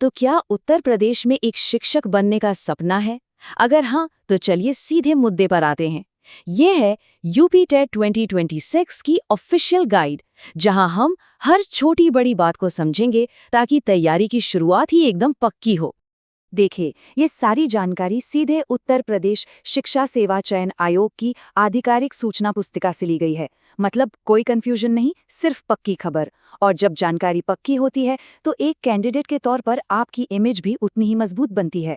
तो क्या उत्तर प्रदेश में एक शिक्षक बनने का सपना है? अगर हाँ, तो चलिए सीधे मुद्दे पर आते हैं। ये है यूपी टेट 2026 की ऑफिशियल गाइड, जहां हम हर छोटी बड़ी बात को समझेंगे ताकि तैयारी की शुरुआत ही एकदम पक्की हो। देखिए, ये सारी जानकारी सीधे उत्तर प्रदेश शिक्षा सेवा चयन आयोग की आधिकारिक सूचना पुस्तिका से ली गई है। मतलब कोई कंफ्यूजन नहीं, सिर्फ पक्की खबर। और जब जानकारी पक्की होती है तो एक कैंडिडेट के तौर पर आपकी इमेज भी उतनी ही मजबूत बनती है।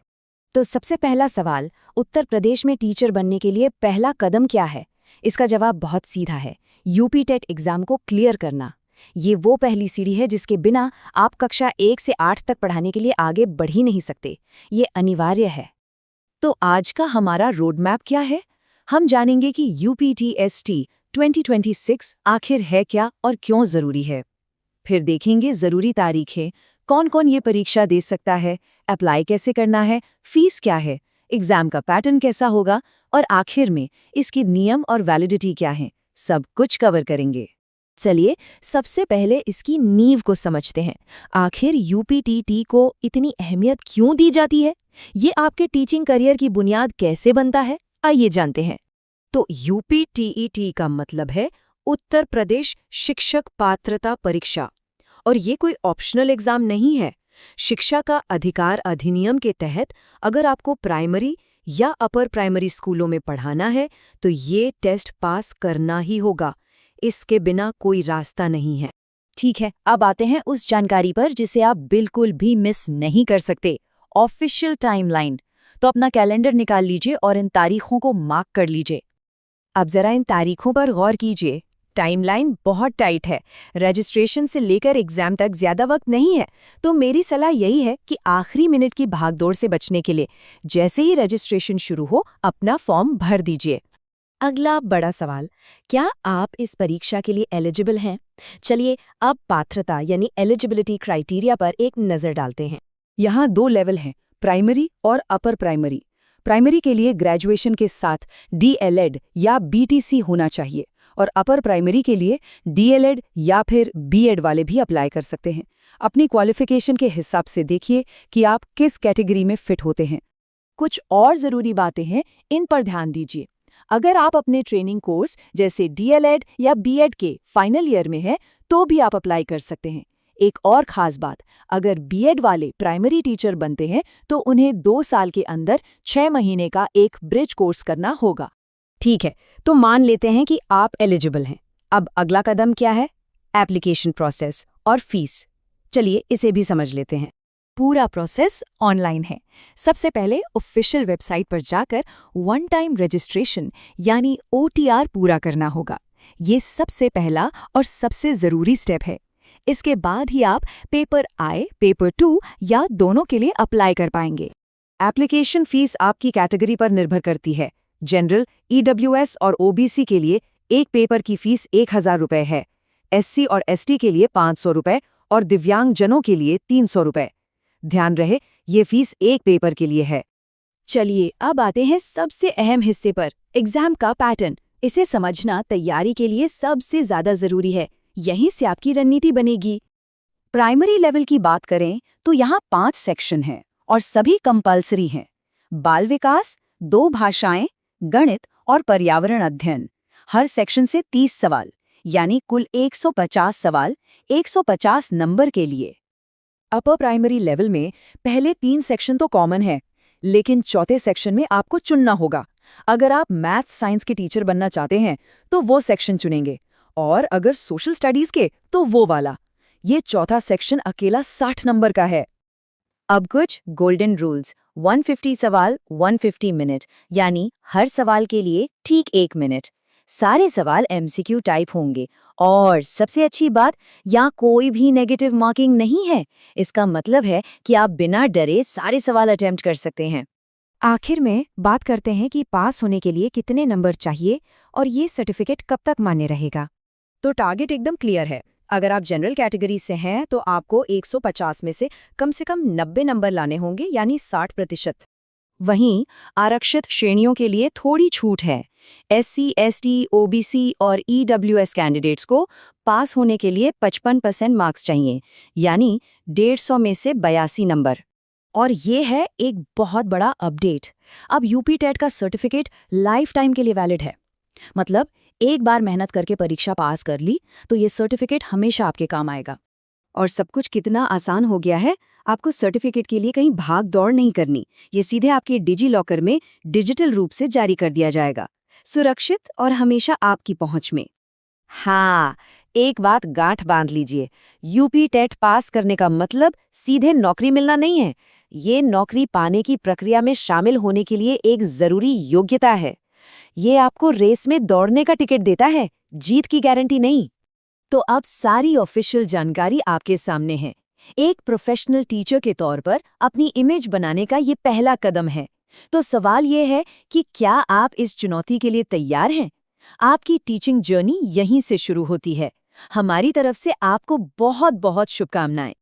तो सबसे पहला सवाल, उत्तर प्रदेश में टीचर बनने के लिए पहला कदम क्या है? इसका जवाब बहुत सीधा है, यूपी टेट एग्जाम को क्लियर करना। ये वो पहली सीढ़ी है जिसके बिना आप कक्षा 1 से 8 तक पढ़ाने के लिए आगे बढ़ ही नहीं सकते। ये अनिवार्य है। तो आज का हमारा रोड मैप क्या है? हम जानेंगे कि यूपीटीएसटी 2026 आखिर है क्या और क्यों जरूरी है। फिर देखेंगे जरूरी तारीखें, कौन कौन ये परीक्षा दे सकता है, अप्लाई कैसे करना है, फीस क्या है, एग्जाम का पैटर्न कैसा होगा और आखिर में इसके नियम और वैलिडिटी क्या है, सब कुछ कवर करेंगे। चलिए सबसे पहले इसकी नींव को समझते हैं। आखिर यूपीटीटी को इतनी अहमियत क्यों दी जाती है? ये आपके टीचिंग करियर की बुनियाद कैसे बनता है, आइए जानते हैं। तो यूपीटीईटी का मतलब है उत्तर प्रदेश शिक्षक पात्रता परीक्षा, और ये कोई ऑप्शनल एग्जाम नहीं है। शिक्षा का अधिकार अधिनियम के तहत अगर आपको प्राइमरी या अपर प्राइमरी स्कूलों में पढ़ाना है तो ये टेस्ट पास करना ही होगा। इसके बिना कोई रास्ता नहीं है। ठीक है, अब आते हैं उस जानकारी पर जिसे आप बिल्कुल भी मिस नहीं कर सकते, ऑफिशियल टाइमलाइन। तो अपना कैलेंडर निकाल लीजिए और इन तारीखों को मार्क कर लीजिए। अब जरा इन तारीखों पर गौर कीजिए। टाइमलाइन बहुत टाइट है। रजिस्ट्रेशन से लेकर एग्जाम तक ज्यादा वक्त नहीं है। तो मेरी सलाह यही है कि आखिरी मिनट की भागदौड़ से बचने के लिए जैसे ही रजिस्ट्रेशन शुरू हो अपना फॉर्म भर दीजिए। अगला बड़ा सवाल, क्या आप इस परीक्षा के लिए एलिजिबल हैं? चलिए अब पात्रता यानी एलिजिबिलिटी क्राइटेरिया पर एक नज़र डालते हैं। यहाँ 2 लेवल हैं, प्राइमरी और अपर प्राइमरी। प्राइमरी के लिए ग्रेजुएशन के साथ डीएलएड या बीटीसी होना चाहिए, और अपर प्राइमरी के लिए डीएलएड या फिर बीएड वाले भी अप्लाई कर सकते हैं। अपनी क्वालिफिकेशन के हिसाब से देखिए कि आप किस कैटेगरी में फिट होते हैं। कुछ और ज़रूरी बातें हैं, इन पर ध्यान दीजिए। अगर आप अपने ट्रेनिंग कोर्स जैसे डीएलएड या बीएड के फाइनल ईयर में हैं तो भी आप अप्लाई कर सकते हैं। एक और खास बात, अगर बीएड वाले प्राइमरी टीचर बनते हैं तो उन्हें 2 साल के अंदर 6 महीने का एक ब्रिज कोर्स करना होगा। ठीक है, तो मान लेते हैं कि आप एलिजिबल हैं। अब अगला कदम क्या है? एप्लीकेशन प्रोसेस और फीस। चलिए इसे भी समझ लेते हैं। पूरा प्रोसेस ऑनलाइन है। सबसे पहले ऑफिशियल वेबसाइट पर जाकर वन टाइम रजिस्ट्रेशन यानी ओटीआर पूरा करना होगा। ये सबसे पहला और सबसे ज़रूरी स्टेप है। इसके बाद ही आप पेपर आई, पेपर 2 या दोनों के लिए अप्लाई कर पाएंगे। एप्लीकेशन फीस आपकी कैटेगरी पर निर्भर करती है। जनरल, ईडब्ल्यूएस और ओबीसी के लिए एक पेपर की फीस 1000 रुपये है, एससी और एसटी के लिए 500 रुपये और दिव्यांगजनों के लिए 300 रुपये। ध्यान रहे, ये फीस एक पेपर के लिए है। चलिए अब आते हैं सबसे अहम हिस्से पर, एग्जाम का पैटर्न। इसे समझना तैयारी के लिए सबसे ज्यादा जरूरी है। यहीं से आपकी रणनीति बनेगी। प्राइमरी लेवल की बात करें तो यहाँ 5 सेक्शन हैं और सभी कंपल्सरी हैं। बाल विकास, 2 भाषाएं, गणित और पर्यावरण अध्ययन। हर सेक्शन से 30 सवाल, यानी कुल 150 सवाल, 150 नंबर के लिए। अपर प्राइमरी लेवल में पहले 3 सेक्शन तो कॉमन है, लेकिन चौथे सेक्शन में आपको चुनना होगा। अगर आप मैथ साइंस के टीचर बनना चाहते हैं तो वो सेक्शन चुनेंगे, और अगर सोशल स्टडीज के तो वो वाला। ये चौथा सेक्शन अकेला 60 नंबर का है। अब कुछ गोल्डन रूल्स। 150 सवाल 150 मिनट, यानी हर सवाल के लिए ठीक 1 मिनट। सारे सवाल एमसीक्यू टाइप होंगे, और सबसे अच्छी बात, यहाँ कोई भी नेगेटिव मार्किंग नहीं है। इसका मतलब है कि आप बिना डरे सारे सवाल अटेम्प्ट कर सकते हैं। आखिर में बात करते हैं कि पास होने के लिए कितने नंबर चाहिए और ये सर्टिफिकेट कब तक मान्य रहेगा। तो टारगेट एकदम क्लियर है। अगर आप जनरल कैटेगरी से हैं तो आपको 150 में से कम 90 नंबर लाने होंगे, यानी 60%। वहीं आरक्षित श्रेणियों के लिए थोड़ी छूट है। एससी, एसटी, ओबीसी और ईडब्ल्यूएस कैंडिडेट्स को पास होने के लिए 55% मार्क्स चाहिए, यानी 150 में से 82 नंबर। और ये है एक बहुत बड़ा अपडेट। अब यूपी टेट का सर्टिफिकेट लाइफ टाइम के लिए वैलिड है। मतलब एक बार मेहनत करके परीक्षा पास कर ली तो ये सर्टिफिकेट हमेशा आपके काम आएगा। और सब कुछ कितना आसान हो गया है। आपको सर्टिफिकेट के लिए कहीं भाग दौड़ नहीं करनी। ये सीधे आपके डिजी लॉकर में डिजिटल रूप से जारी कर दिया जाएगा, सुरक्षित और हमेशा आपकी पहुंच में। हाँ, एक बात गांठ बांध लीजिए, यूपी टेट पास करने का मतलब सीधे नौकरी मिलना नहीं है। ये नौकरी पाने की प्रक्रिया में शामिल होने के लिए एक जरूरी योग्यता है। ये आपको रेस में दौड़ने का टिकट देता है, जीत की गारंटी नहीं। तो अब सारी ऑफिशियल जानकारी आपके सामने है। एक प्रोफेशनल टीचर के तौर पर अपनी इमेज बनाने का ये पहला कदम है। तो सवाल ये है कि क्या आप इस चुनौती के लिए तैयार हैं? आपकी टीचिंग जर्नी यहीं से शुरू होती है। हमारी तरफ से आपको बहुत बहुत शुभकामनाएं।